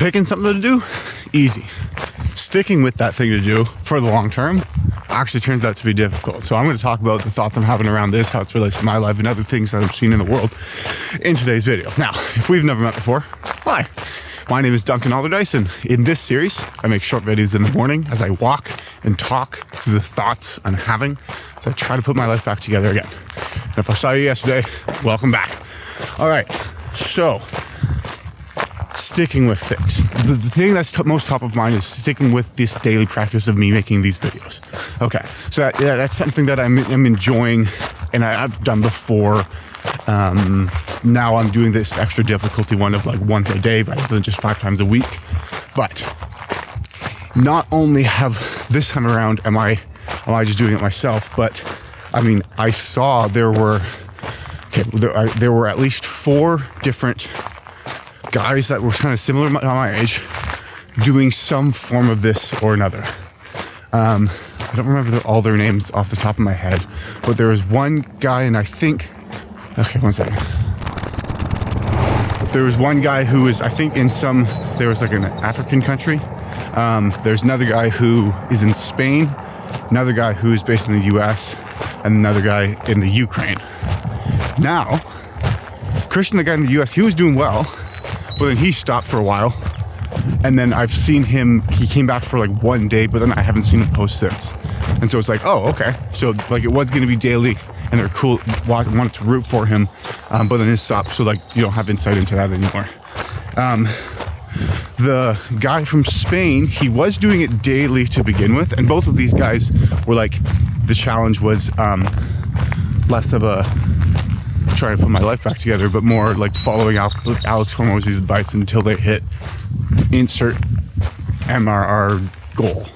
Picking something to do, easy. Sticking with that thing to do for the long term actually turns out to be difficult. So I'm going to talk about the thoughts I'm having around this, how it's relates to my life, and other things that I'm seeing in the world in today's video. Now, if we've never met before, hi. My name is Duncan Alderdice, and in this series, I make short videos in the morning as I walk and talk through the thoughts I'm having as I try to put my life back together again. And if I saw you yesterday, welcome back. All right, so sticking with things. The thing that's most top of mind is sticking with this daily practice of me making these videos. Okay, so that's something that I'm enjoying and I've done before. Now I'm doing this extra difficulty one of like once a day rather than just 5 times a week. But not only have this time around am I just doing it myself, but I mean, I saw there were at least 4 different guys that were kind of similar to my age doing some form of this or another. I don't remember all their names off the top of my head, but there was one guy, and I think, okay, one second. There was one guy who was, I think, there was like an African country. There's another guy who is in Spain, another guy who is based in the US, and another guy in the Ukraine. Now, Christian, the guy in the US, he was doing well, but then he stopped for a while. And then I've seen him, he came back for like one day, but then I haven't seen him post since. And so it's like, oh, okay. So like it was going to be daily, and they're cool, wanted to root for him, but then it stopped. So like you don't have insight into that anymore. The guy from Spain, he was doing it daily to begin with, and both of these guys were like, the challenge was less of a trying to put my life back together, but more like following Alex Hormozzi's advice until they hit insert MRR goal,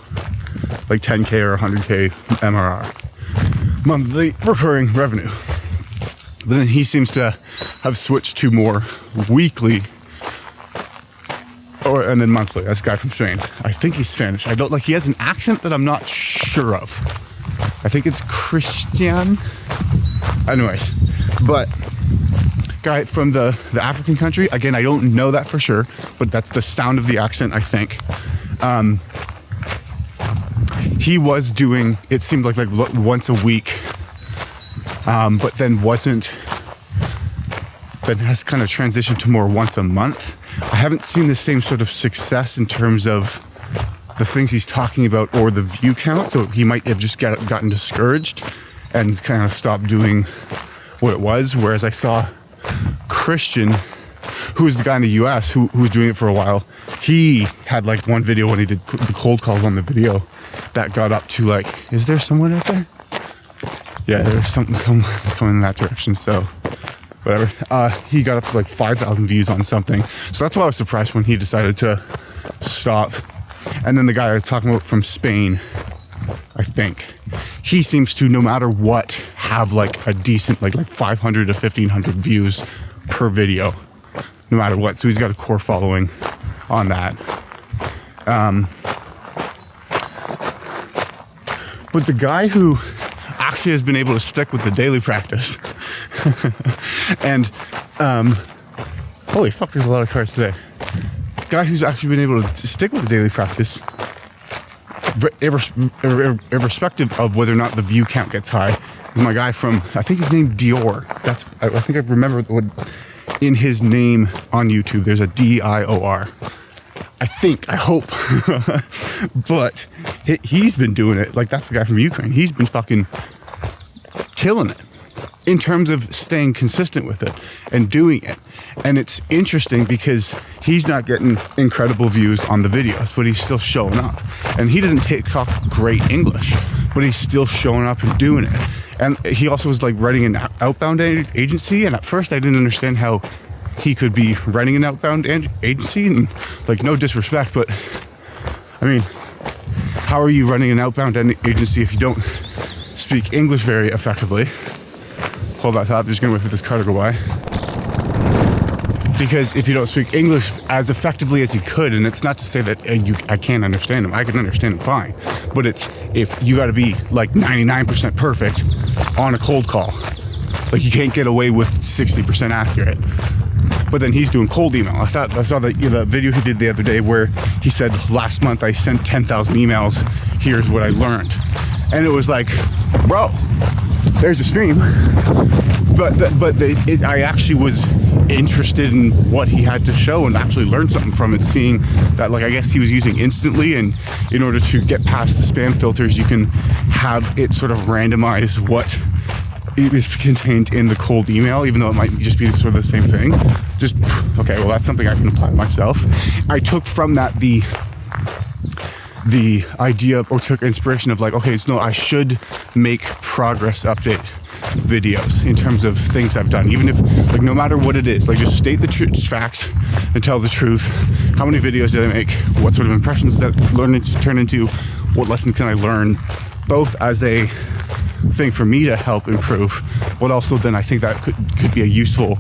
like 10K or 100K MRR, monthly recurring revenue. But then he seems to have switched to more weekly and then monthly. That's a guy from Spain. I think he's Spanish. He has an accent that I'm not sure of. I think it's Christian. Anyways, but guy from the African country, again, I don't know that for sure, but that's the sound of the accent, I think. He was doing, it seemed like once a week, but then has kind of transitioned to more once a month. I haven't seen the same sort of success in terms of the things he's talking about or the view count, so he might have just gotten discouraged and kind of stopped doing what it was. Whereas I saw Christian, who was the guy in the US who was doing it for a while, he had like one video when he did the cold calls on the video that got up to like, is there someone out there? Yeah, there's someone coming in that direction, so whatever. He got up to like 5,000 views on something. So that's why I was surprised when he decided to stop. And then the guy I was talking about from Spain, I think, he seems to, no matter what, have like a decent, like 500 to 1,500 views per video, no matter what. So he's got a core following on that. But the guy who actually has been able to stick with the daily practice and holy fuck, there's a lot of cars today. Guy who's actually been able to stick with the daily practice, irrespective of whether or not the view count gets high, is my guy from, I think his name Dior. I think I remember what in his name on YouTube there's a Dior. I hope. But he's been doing it. Like, that's the guy from Ukraine. He's been fucking killing it in terms of staying consistent with it and doing it. And it's interesting because he's not getting incredible views on the videos, but he's still showing up. And he doesn't talk great English, but he's still showing up and doing it. And he also was like running an outbound agency. And at first I didn't understand how he could be running an outbound agency, and like, no disrespect, but I mean, how are you running an outbound agency if you don't speak English very effectively? Hold that thought, I'm just gonna wait for this car to go by. Because if you don't speak English as effectively as you could, and it's not to say that I can't understand him, I can understand him fine, but it's if you gotta be like 99% perfect on a cold call. Like, you can't get away with 60% accurate. but then he's doing cold email. I saw the video he did the other day where he said, last month I sent 10,000 emails. Here's what I learned. And it was like, bro, there's a stream. But I actually was interested in what he had to show and actually learned something from it, seeing that, like, I guess he was using Instantly, and in order to get past the spam filters, you can have it sort of randomize what is contained in the cold email, even though it might just be sort of the same thing. Just, okay, well, that's something I can apply to myself. I took from that the idea of, or took inspiration of, like, okay, so no, I should make progress update videos in terms of things I've done, even if, like, no matter what it is, like, just state the facts and tell the truth. How many videos did I make? What sort of impressions did that learning turn into? What lessons can I learn? Both as a thing for me to help improve, but also then I think that could be a useful,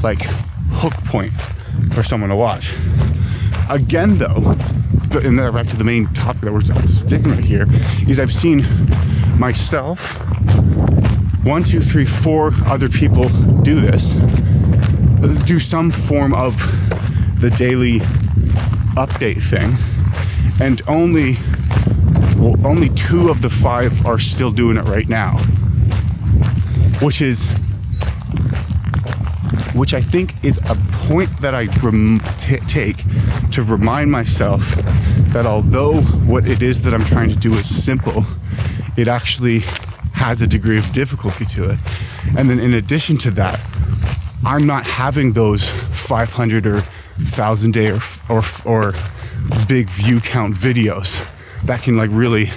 like, hook point for someone to watch. Again, though, and then back to the main topic that we're sticking right here, is I've seen myself, 1, 2, 3, 4 other people do this, do some form of the daily update thing, and only 2 of the 5 are still doing it right now, which I think is a point that I take to remind myself that although what it is that I'm trying to do is simple, it actually has a degree of difficulty to it. And then in addition to that, I'm not having those 500 or 1,000 day or big view count videos that can, like, really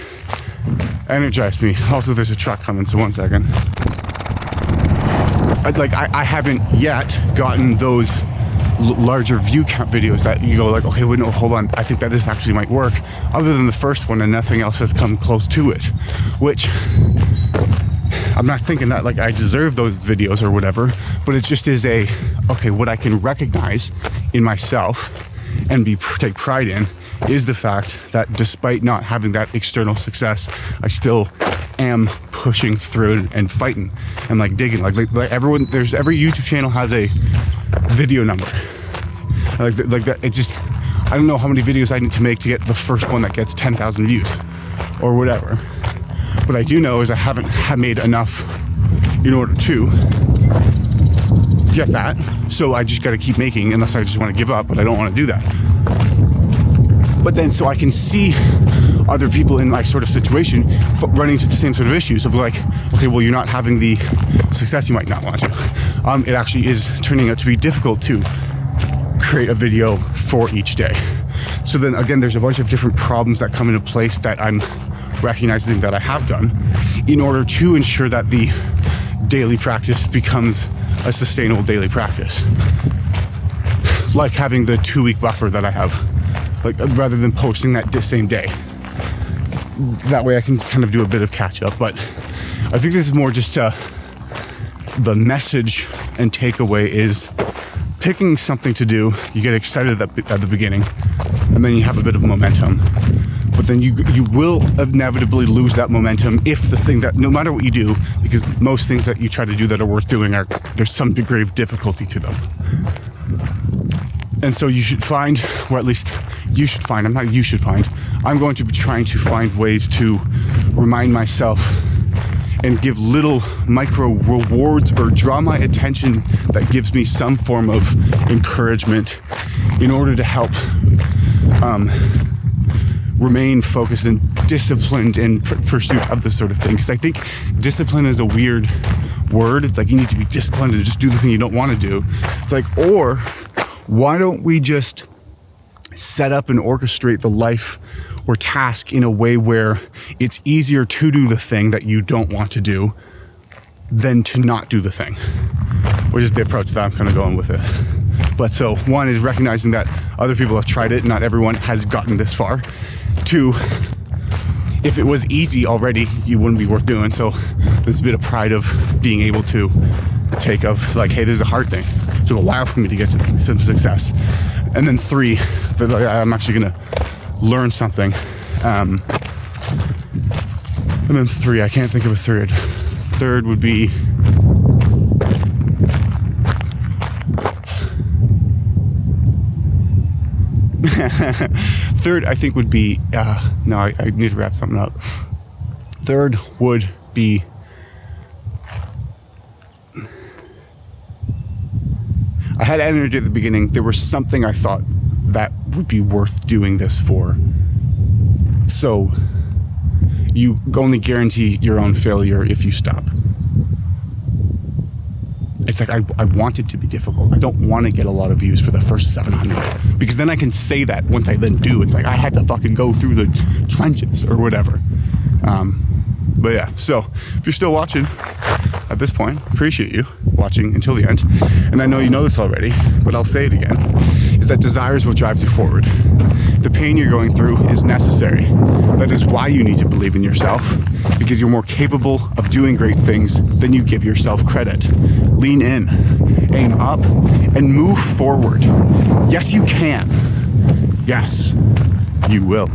energize me. Also, there's a truck coming, so 1 second. I haven't yet gotten those larger view count videos that you go, like, okay, wait, no, hold on, I think that this actually might work, other than the first one, and nothing else has come close to it, which I'm not thinking that, like, I deserve those videos or whatever, but it just is okay, what I can recognize in myself and take pride in is the fact that despite not having that external success, I still am pushing through and fighting and, like, digging. Like everyone, every YouTube channel has a video number. Like that. It just, I don't know how many videos I need to make to get the first one that gets 10,000 views or whatever. What I do know is I haven't made enough in order to get that. So I just got to keep making, unless I just want to give up, but I don't want to do that. But then, so I can see other people in my sort of situation running into the same sort of issues of, like, okay, well, you're not having the success you might not want to. It actually is turning out to be difficult to create a video for each day. So then again, there's a bunch of different problems that come into place that I'm recognizing that I have done in order to ensure that the daily practice becomes a sustainable daily practice. Like having the 2-week buffer that I have, like, rather than posting that same day. That way I can kind of do a bit of catch up. But I think this is more just the message and takeaway is picking something to do. You get excited at the beginning, and then you have a bit of momentum. But then you will inevitably lose that momentum if the thing that, no matter what you do, because most things that you try to do that are worth doing there's some degree of difficulty to them. And so you should find, or at least you should find, I'm going to be trying to find ways to remind myself and give little micro rewards or draw my attention that gives me some form of encouragement in order to help remain focused and disciplined in pursuit of this sort of thing. Because I think discipline is a weird word. It's like you need to be disciplined and just do the thing you don't want to do. It's like, or why don't we just set up and orchestrate the life or task in a way where it's easier to do the thing that you don't want to do than to not do the thing, which is the approach that I'm kind of going with this. But so one is recognizing that other people have tried it, not everyone has gotten this far. 2, if it was easy already, you wouldn't be worth doing. So there's a bit of pride of being able to take of, like, hey, this is a hard thing. It took a while for me to get to some success. And then 3, that I'm actually gonna learn something. And then 3, I can't think of a third. Third would be Third, I think would be, no, I need to wrap something up. Third would be, I had energy at the beginning. There was something I thought that would be worth doing this for. So you only guarantee your own failure if you stop. It's like I want it to be difficult. I don't want to get a lot of views for the first 700 because then I can say that once I then do. It's like I had to fucking go through the trenches or whatever. But yeah, so if you're still watching at this point, appreciate you watching until the end. And I know you know this already, but I'll say it again, is that desire is what drives you forward. The pain you're going through is necessary. That is why you need to believe in yourself, because you're more capable of doing great things than you give yourself credit. Lean in, aim up, and move forward. Yes, you can. Yes, you will.